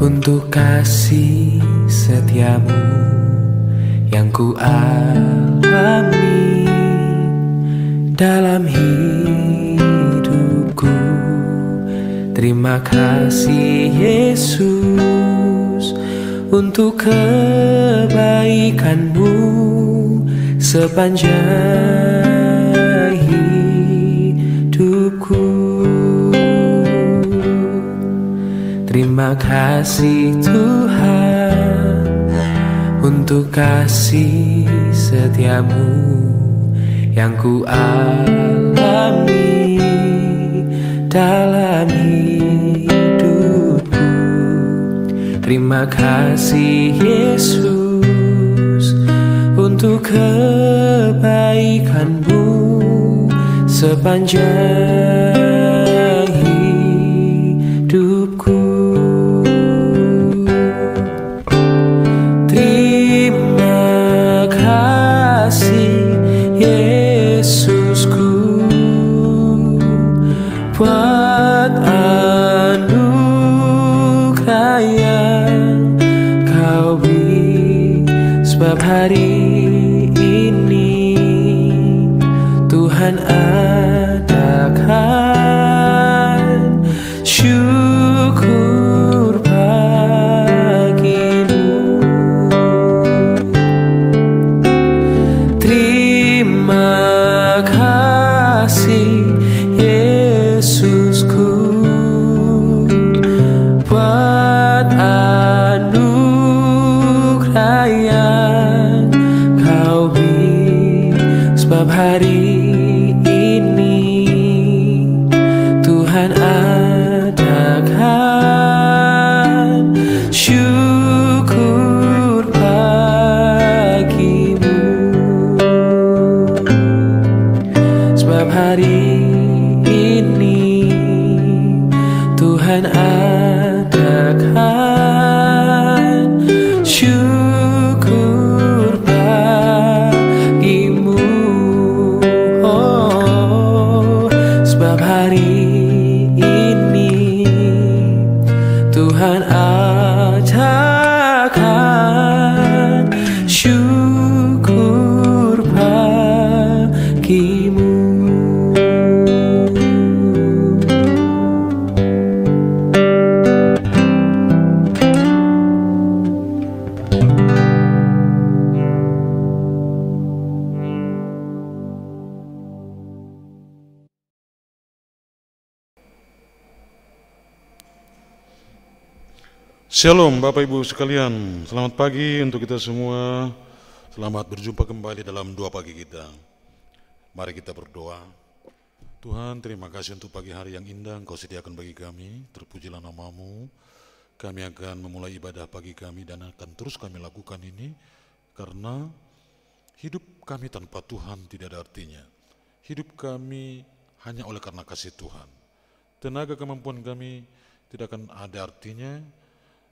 untuk kasih setiamu yang ku alami dalam hidupku. Terima kasih Yesus untuk kebaikanmu sepanjang hidupku. Terima kasih Tuhan untuk kasih setiamu yang ku alami dalam hidupku. Terima kasih Yesus untuk kebaikanmu sepanjang hidupku. Terima kasih Yesusku buat anugerah yang kau beri, sebab hari ini Tuhan adakan syukur bagimu. Terima kasih Yesusku buat anugerah yang kau beri, sebab hari ini Tuhan adakan syukur bagimu, sebab hari ini Tuhan adakan syukur bagimu. Oh, sebab hari ini Tuhan adakan syukur bagimu. Shalom Bapak Ibu sekalian, selamat pagi untuk kita semua. Selamat berjumpa kembali dalam doa pagi kita. Mari kita berdoa. Tuhan, terima kasih untuk pagi hari yang indah Engkau sediakan bagi kami. Terpujilah nama-Mu. Kami akan memulai ibadah pagi kami dan akan terus kami lakukan ini karena hidup kami tanpa Tuhan tidak ada artinya. Hidup kami hanya oleh karena kasih Tuhan. Tenaga kemampuan kami tidak akan ada artinya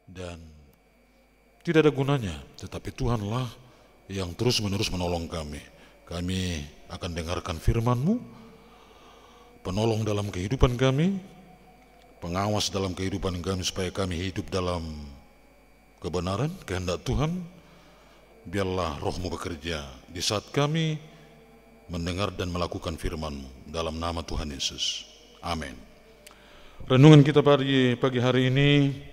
dan tidak ada gunanya, tetapi Tuhanlah yang terus-menerus menolong kami. Kami akan dengarkan firman-Mu, penolong dalam kehidupan kami, pengawas dalam kehidupan kami supaya kami hidup dalam kebenaran, kehendak Tuhan. Biarlah Roh-Mu bekerja di saat kami mendengar dan melakukan firman-Mu dalam nama Tuhan Yesus. Amin. Renungan kita pagi hari ini,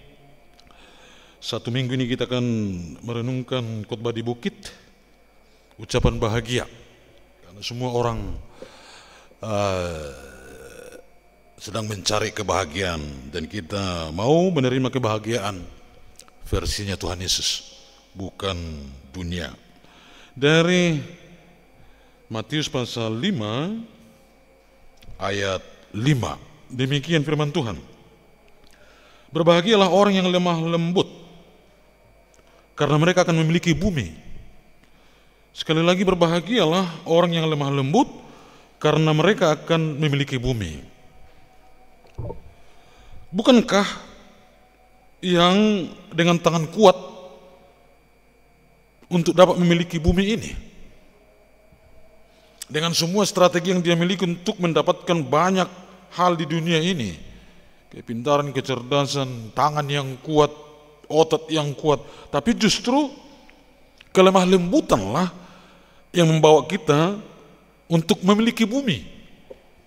satu minggu ini kita akan merenungkan khotbah di bukit, ucapan bahagia. Karena semua orang sedang mencari kebahagiaan dan kita mau menerima kebahagiaan versinya Tuhan Yesus, bukan dunia. Dari Matius pasal 5 ayat 5, demikian firman Tuhan. Berbahagialah orang yang lemah lembut, karena mereka akan memiliki bumi. Sekali lagi, berbahagialah orang yang lemah lembut, karena mereka akan memiliki bumi. Bukankah yang dengan tangan kuat untuk dapat memiliki bumi ini? Dengan semua strategi yang dia miliki untuk mendapatkan banyak hal di dunia ini, kepintaran, kecerdasan, tangan yang kuat, otot yang kuat, tapi justru kelemah lembutanlah yang membawa kita untuk memiliki bumi.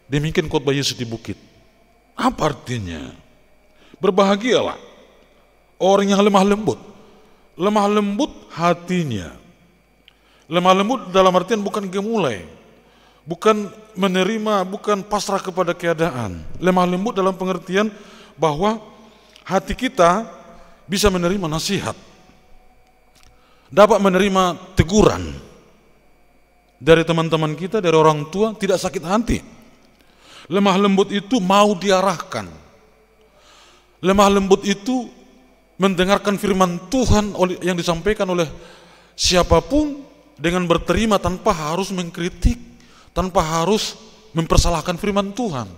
Demikian khotbah Yesus di bukit. Apa artinya? Berbahagialah orang yang lemah lembut. Lemah lembut hatinya. Lemah lembut dalam artian bukan gemulai, bukan menerima, bukan pasrah kepada keadaan. Lemah lembut dalam pengertian bahwa hati kita bisa menerima nasihat, dapat menerima teguran dari teman-teman kita, dari orang tua, tidak sakit hati. Lemah lembut itu mau diarahkan. Lemah lembut itu mendengarkan firman Tuhan yang disampaikan oleh siapapun dengan berterima tanpa harus mengkritik, tanpa harus mempersalahkan firman Tuhan.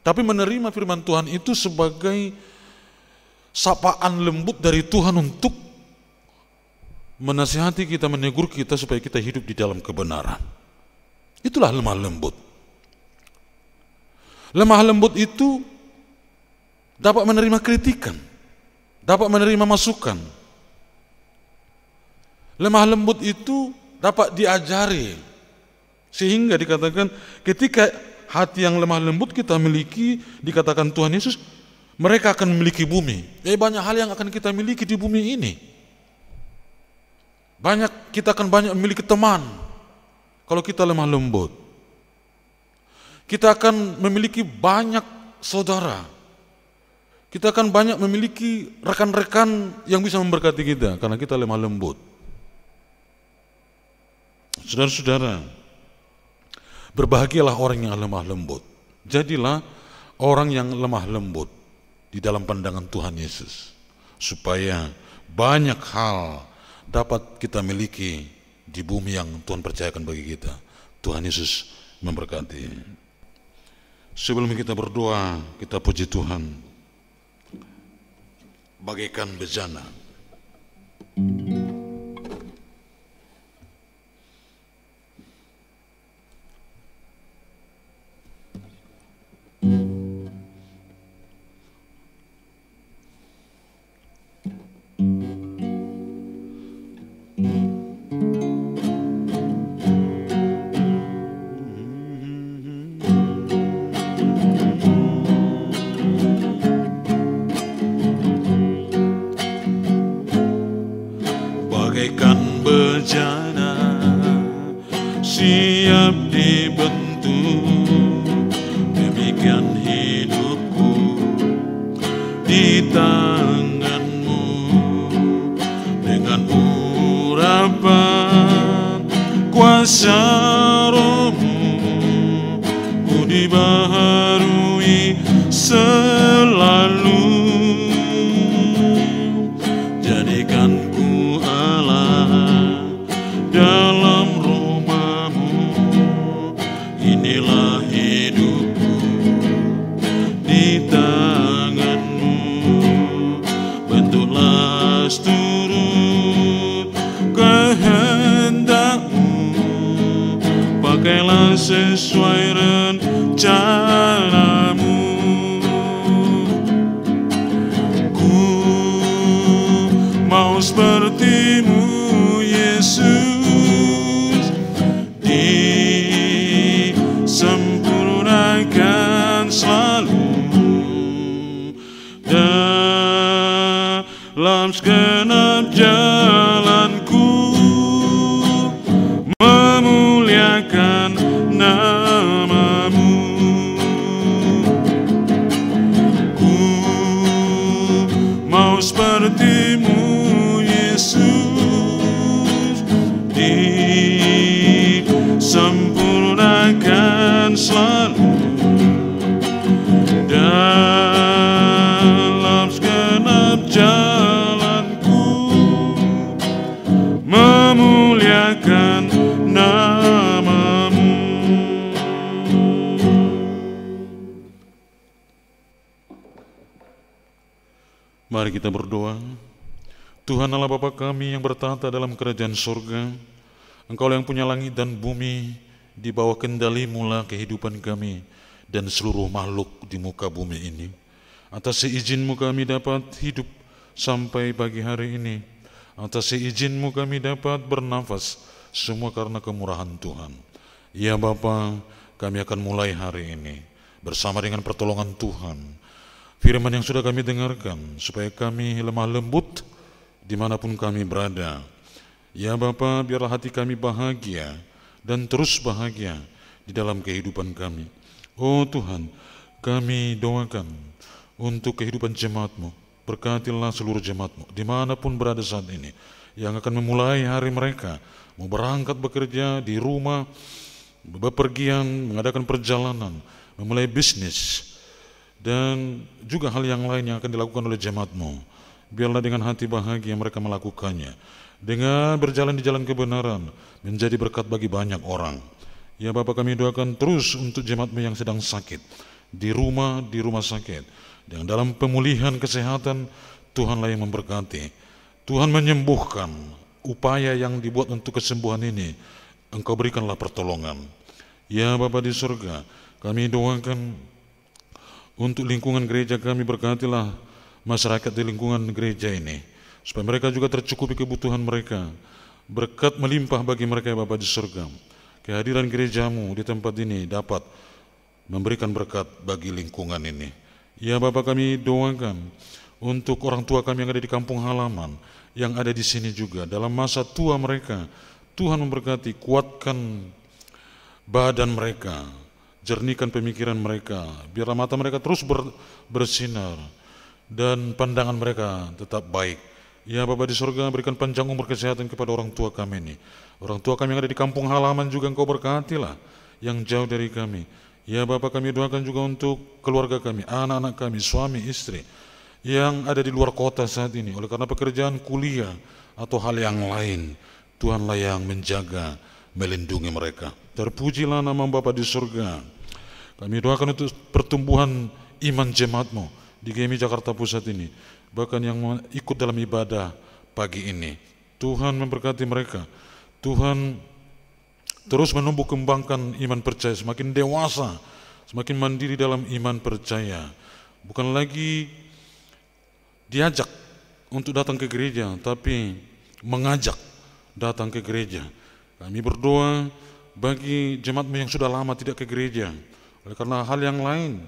Tapi menerima firman Tuhan itu sebagai sapaan lembut dari Tuhan untuk menasihati kita, menegur kita supaya kita hidup di dalam kebenaran. Itulah lemah lembut. Lemah lembut itu dapat menerima kritikan, dapat menerima masukan. Lemah lembut itu dapat diajari, sehingga dikatakan ketika hati yang lemah lembut kita miliki, dikatakan Tuhan Yesus, mereka akan memiliki bumi. Banyak hal yang akan kita miliki di bumi ini. Kita akan banyak memiliki teman kalau kita lemah lembut. Kita akan memiliki banyak saudara. Kita akan banyak memiliki rekan-rekan yang bisa memberkati kita karena kita lemah lembut. Saudara-saudara, berbahagialah orang yang lemah lembut. Jadilah orang yang lemah lembut di dalam pandangan Tuhan Yesus, supaya banyak hal dapat kita miliki di bumi yang Tuhan percayakan bagi kita. Tuhan Yesus memberkati. Sebelum kita berdoa, kita puji Tuhan. Bagaikan bejana, bagaikan bejana siap dibentuk, demikian hidupku di tanganmu. Dengan urapan kuasa Roh-Mu, ku dibaharui selalu. Jadikanku Allah dalam rumah-Mu, inilah hidupku di tangan-Mu. Bentuklah seturut kehendak-Mu, pakailah sesuai rencana-Mu. Mau seperti-Mu Yesus, disempurnakan selalu dalam segenap jalanku, memuliakan nama-Mu. Ku mau seperti-Mu Yesus, disempurnakan selalu dalam segenap jalanku, memuliakan nama-Mu. Mari kita berdoa. Tuhan Allah Bapa kami yang bertahta dalam kerajaan surga, Engkau yang punya langit dan bumi, di bawah kendali-Mu lah kehidupan kami dan seluruh makhluk di muka bumi ini. Atas seizin-Mu kami dapat hidup sampai pagi hari ini. Atas izin-Mu kami dapat bernafas, semua karena kemurahan Tuhan. Ya Bapa, kami akan mulai hari ini bersama dengan pertolongan Tuhan. Firman yang sudah kami dengarkan, supaya kami lemah lembut dimanapun kami berada. Ya Bapa, biarlah hati kami bahagia dan terus bahagia di dalam kehidupan kami. Oh Tuhan, kami doakan untuk kehidupan jemaat-Mu. Berkatilah seluruh jemaat-Mu dimanapun berada saat ini, yang akan memulai hari mereka, mau berangkat bekerja di rumah, bepergian, mengadakan perjalanan, memulai bisnis, dan juga hal yang lain yang akan dilakukan oleh jemaat-Mu. Biarlah dengan hati bahagia mereka melakukannya, dengan berjalan di jalan kebenaran, menjadi berkat bagi banyak orang. Ya Bapa, kami doakan terus untuk jemaat-Mu yang sedang sakit, di rumah sakit, yang dalam pemulihan kesehatan, Tuhanlah yang memberkati. Tuhan menyembuhkan. Upaya yang dibuat untuk kesembuhan ini, Engkau berikanlah pertolongan. Ya Bapa di surga, kami doakan untuk lingkungan gereja kami, berkatilah masyarakat di lingkungan gereja ini, supaya mereka juga tercukupi kebutuhan mereka. Berkat melimpah bagi mereka ya Bapa di surga. Kehadiran gereja-Mu di tempat ini dapat memberikan berkat bagi lingkungan ini. Ya Bapa, kami doakan untuk orang tua kami yang ada di kampung halaman, yang ada di sini juga, dalam masa tua mereka, Tuhan memberkati, kuatkan badan mereka, jernihkan pemikiran mereka, biarlah mata mereka terus bersinar, dan pandangan mereka tetap baik. Ya Bapa di surga, berikan panjang umur kesehatan kepada orang tua kami ini. Orang tua kami yang ada di kampung halaman juga Engkau berkatilah, yang jauh dari kami. Ya Bapa, kami doakan juga untuk keluarga kami, anak-anak kami, suami, istri, yang ada di luar kota saat ini, oleh karena pekerjaan, kuliah, atau hal yang lain. Tuhanlah yang menjaga, melindungi mereka. Terpujilah nama Bapa di surga. Kami doakan untuk pertumbuhan iman jemaat-Mu di GMI Jakarta Pusat ini, bahkan yang ikut dalam ibadah pagi ini. Tuhan memberkati mereka. Tuhan terus menumbuh kembangkan iman percaya, semakin dewasa, semakin mandiri dalam iman percaya. Bukan lagi diajak untuk datang ke gereja, tapi mengajak datang ke gereja. Kami berdoa bagi jemaat-Mu yang sudah lama tidak ke gereja, oleh karena hal yang lain,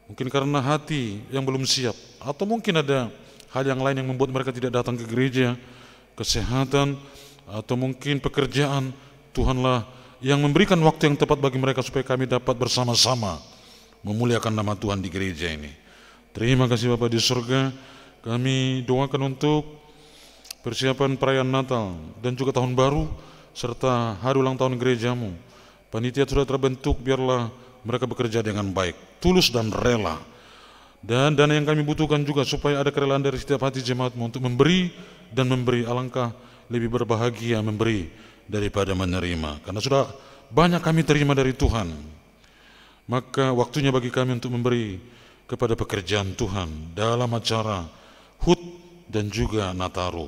mungkin karena hati yang belum siap, atau mungkin ada hal yang lain yang membuat mereka tidak datang ke gereja, kesehatan, atau mungkin pekerjaan. Tuhanlah yang memberikan waktu yang tepat bagi mereka supaya kami dapat bersama-sama memuliakan nama Tuhan di gereja ini. Terima kasih Bapa di surga. Kami doakan untuk persiapan perayaan Natal dan juga Tahun Baru serta hari ulang tahun gereja-Mu. Panitia sudah terbentuk, biarlah mereka bekerja dengan baik, tulus dan rela. Dan dana yang kami butuhkan juga supaya ada kerelaan dari setiap hati jemaat-Mu untuk memberi dan memberi. Alangkah lebih berbahagia memberi daripada menerima, karena sudah banyak kami terima dari Tuhan. Maka waktunya bagi kami untuk memberi kepada pekerjaan Tuhan dalam acara HUT dan juga Nataru.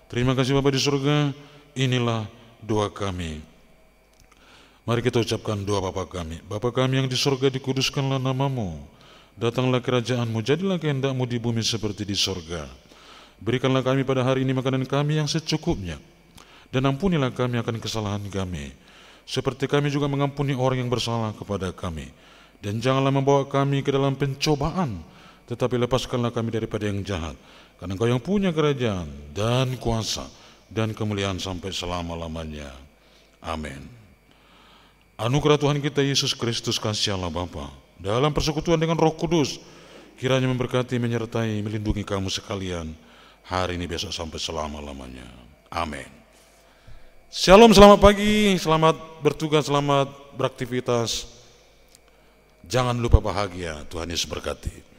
Terima kasih Bapa di surga. Inilah doa kami. Mari kita ucapkan doa Bapa kami. Bapa kami yang di surga, dikuduskanlah nama-Mu. Datanglah kerajaan-Mu, jadilah kehendak-Mu di bumi seperti di surga. Berikanlah kami pada hari ini makanan kami yang secukupnya. Dan ampunilah kami akan kesalahan kami, seperti kami juga mengampuni orang yang bersalah kepada kami. Dan janganlah membawa kami ke dalam pencobaan, tetapi lepaskanlah kami daripada yang jahat. Karena Engkau yang punya kerajaan dan kuasa dan kemuliaan sampai selama-lamanya. Amin. Anugerah Tuhan kita Yesus Kristus, kasih Allah Bapa, dalam persekutuan dengan Roh Kudus, kiranya memberkati, menyertai, melindungi kamu sekalian hari ini, besok sampai selama-lamanya. Amin. Shalom, selamat pagi, selamat bertugas, selamat beraktivitas. Jangan lupa bahagia. Tuhan Yesus berkati.